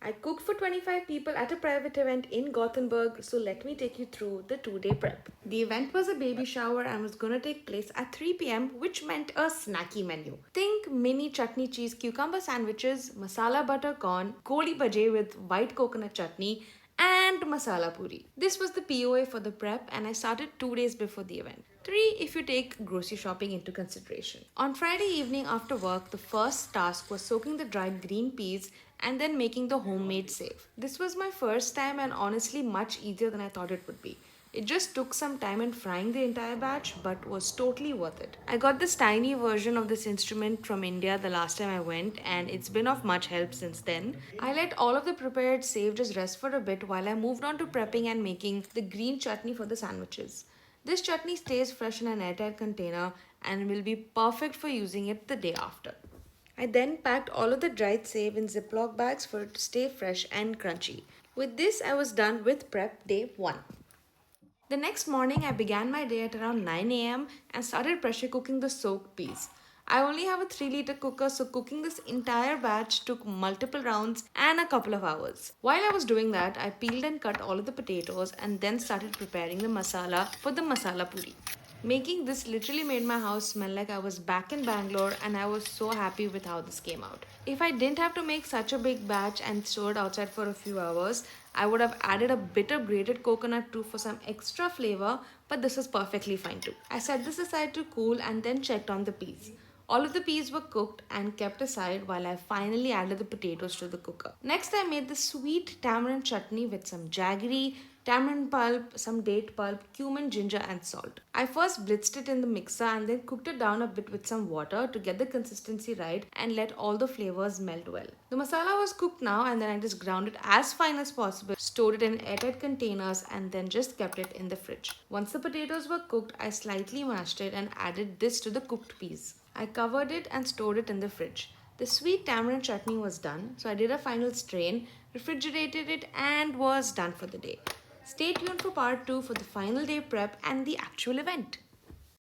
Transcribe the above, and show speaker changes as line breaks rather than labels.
I cooked for 25 people at a private event in Gothenburg, so let me take you through the 2-day prep. The event was a baby shower and was gonna take place at 3 p.m., which meant a snacky menu. Think mini chutney cheese cucumber sandwiches, masala butter corn, goli bhaje with white coconut chutney, and masala puri. This was the POA for the prep, and I started 2 days before the event. 3. If you take grocery shopping into consideration. On Friday evening after work, the first task was soaking the dried green peas and then making the homemade save. This was my first time and honestly much easier than I thought it would be. It just took some time in frying the entire batch, but was totally worth it. I got this tiny version of this instrument from India the last time I went, and it's been of much help since then. I let all of the prepared savages rest for a bit while I moved on to prepping and making the green chutney for the sandwiches. This chutney stays fresh in an airtight container and will be perfect for using it the day after. I then packed all of the dried save in Ziploc bags for it to stay fresh and crunchy. With this, I was done with prep day 1. The next morning, I began my day at around 9 a.m. and started pressure cooking the soaked peas. I only have a 3-liter cooker, so cooking this entire batch took multiple rounds and a couple of hours. While I was doing that, I peeled and cut all of the potatoes and then started preparing the masala for the masala puri. Making this literally made my house smell like I was back in Bangalore, and I was so happy with how this came out. If I didn't have to make such a big batch and store it outside for a few hours, I would have added a bit of grated coconut too for some extra flavor, but this is perfectly fine too. I set this aside to cool and then checked on the peas. All of the peas were cooked and kept aside while I finally added the potatoes to the cooker. Next, I made the sweet tamarind chutney with some jaggery, tamarind pulp, some date pulp, cumin, ginger, and salt. I first blitzed it in the mixer and then cooked it down a bit with some water to get the consistency right and let all the flavors melt well. The masala was cooked now, and then I just ground it as fine as possible, stored it in airtight containers, and then just kept it in the fridge. Once the potatoes were cooked, I slightly mashed it and added this to the cooked peas. I covered it and stored it in the fridge. The sweet tamarind chutney was done, so I did a final strain, refrigerated it, and was done for the day. Stay tuned for part 2 for the final day prep and the actual event.